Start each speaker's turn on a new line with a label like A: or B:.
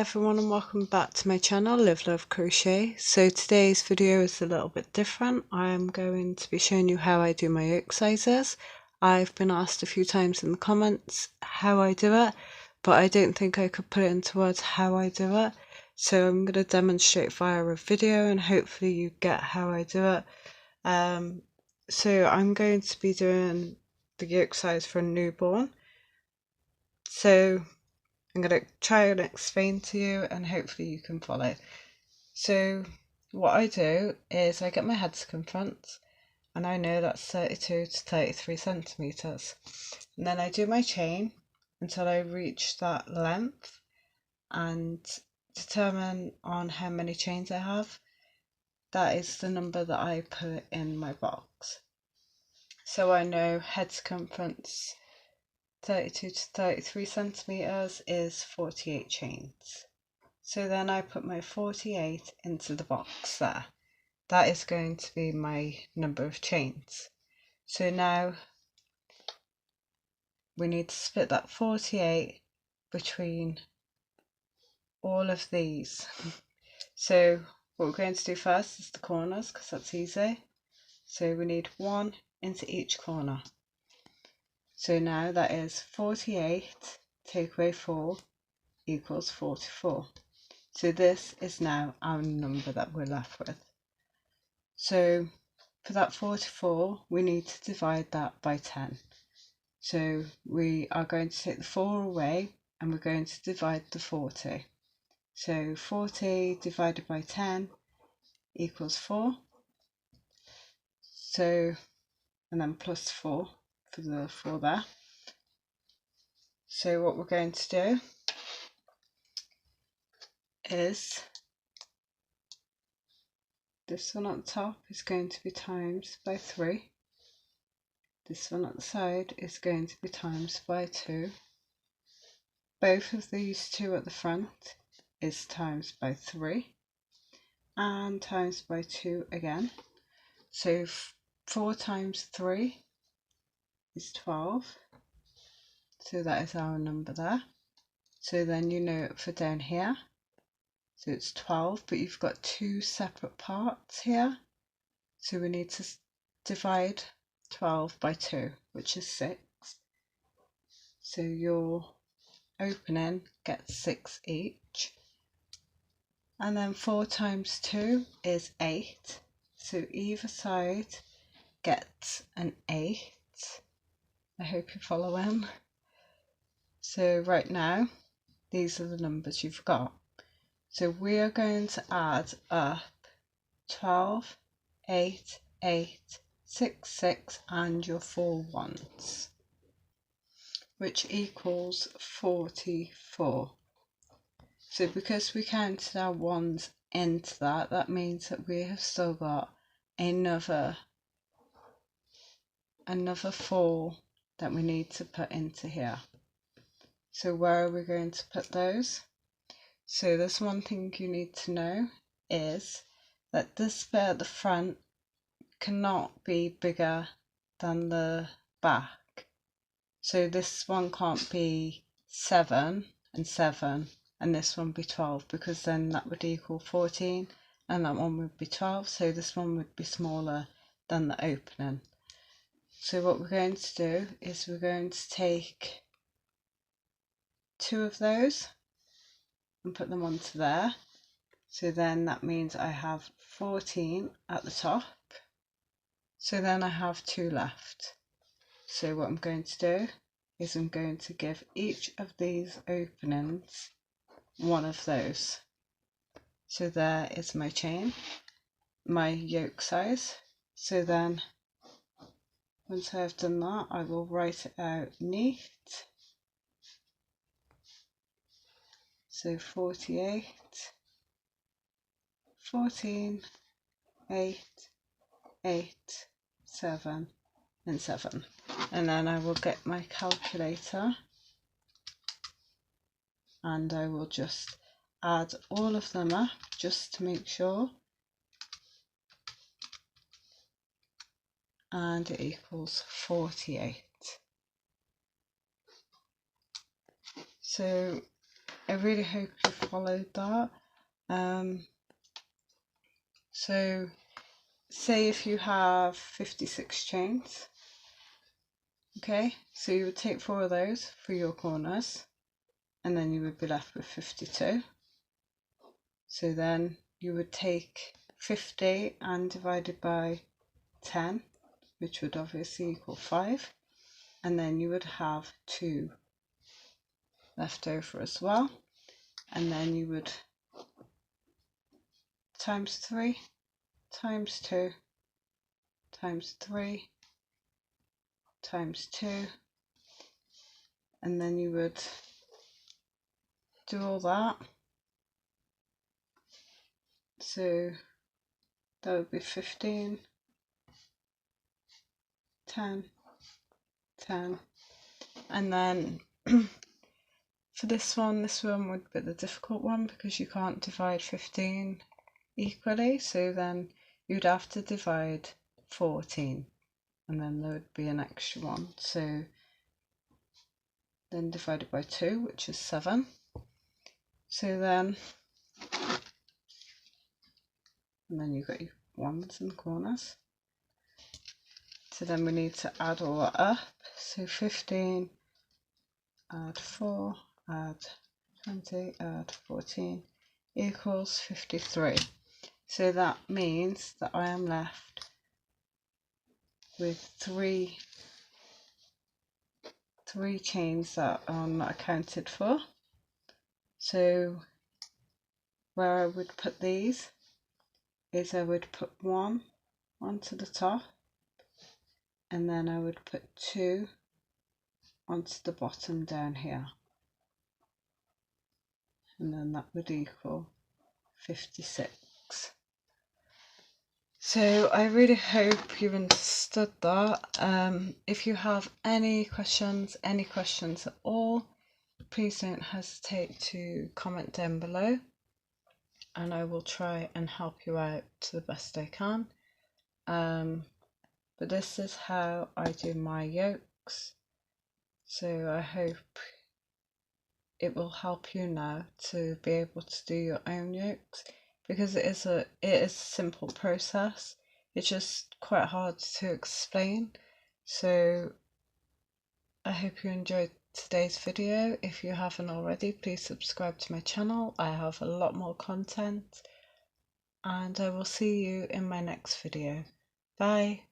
A: everyone and welcome back to my channel LiveLoveCrochet. So today's video is a little bit different. I am going to be showing you how I do my yoke sizes. I've been asked a few times in the comments how I do it, but I don't think I could put it into words how I do it. So I'm going to demonstrate via a video and hopefully you get how I do it. So I'm going to be doing the yoke size for a newborn. So I'm going to try and explain to you and hopefully you can follow. So what I do is I get my head circumference and I know that's 32 to 33 centimetres. And then I do my chain until I reach that length and determine on how many chains I have. That is the number that I put in my box. So I know head circumference 32 to 33 centimetres is 48 chains. So then I put my 48 into the box there. That is going to be my number of chains. So now we need to split that 48 between all of these. So what we're going to do first is the corners because that's easy. So we need 1 into each corner. So now that is 48 take away 4 equals 44. So this is now our number that we're left with. So for that 44 we need to divide that by 10. So we are going to take the 4 away and we're going to divide the 40. So 40 divided by 10 equals 4. So and then plus 4 for the 4 there. So what we're going to do is this one at the top is going to be times by 3. This one at the side is going to be times by 2. Both of these two at the front is times by 3 and times by 2 again. So 4 times 3 is 12. So that is our number there. So then you know it for down here. So it's 12, but you've got 2 separate parts here. So we need to divide 12 by 2, which is 6. So your opening gets 6 each. And then 4 times 2 is 8. So either side gets an 8. I hope you're following. So right now, these are the numbers you've got. So we are going to add up 12, 8, 8, 6, 6 and your 4 ones, which equals 44. So because we counted our ones into that, that means that we have still got another 4 that we need to put into here. So where are we going to put those? So there's one thing you need to know is that this bit at the front cannot be bigger than the back. So this one can't be 7 and 7 and this one be 12, because then that would equal 14 and that one would be 12. So this one would be smaller than the opening. So what we're going to do is we're going to take 2 of those and put them onto there. So then that means I have 14 at the top. So then I have 2 left. So what I'm going to do is I'm going to give each of these openings one of those. So there is my chain, my yoke size. So then once I've done that, I will write it out neat. So 48, 14, 8, 8, 7 and 7. And then I will get my calculator and I will just add all of them up just to make sure. And it equals 48. So I really hope you followed that. So say if you have 56 chains, okay, so you would take 4 of those for your corners, and then you would be left with 52. So then you would take 50 and divide it by 10, which would obviously equal 5, and then you would have 2 left over as well, and then you would times 3 times 2 times 3 times 2, and then you would do all that. So that would be 15, 10, 10, and then for this one would be the difficult one because you can't divide 15 equally, so then you'd have to divide 14, and then there would be an extra one, so then divided by 2, which is 7. So then, and then you've got your 1s in the corners. So then we need to add all that up. So 15, add 4, add 20, add 14 equals 53. So that means that I am left with three chains that are not accounted for. So where I would put these is I would put 1 onto the top, and then I would put 2 onto the bottom down here, and then that would equal 56. So I really hope you understood that. If you have any questions at all, please don't hesitate to comment down below, and I will try and help you out to the best I can. But this is how I do my yokes, so I hope it will help you now to be able to do your own yokes, because it is a simple process. It's just quite hard to explain. So I hope you enjoyed today's video. If you haven't already, please subscribe to my channel. I have a lot more content, and I will see you in my next video. Bye.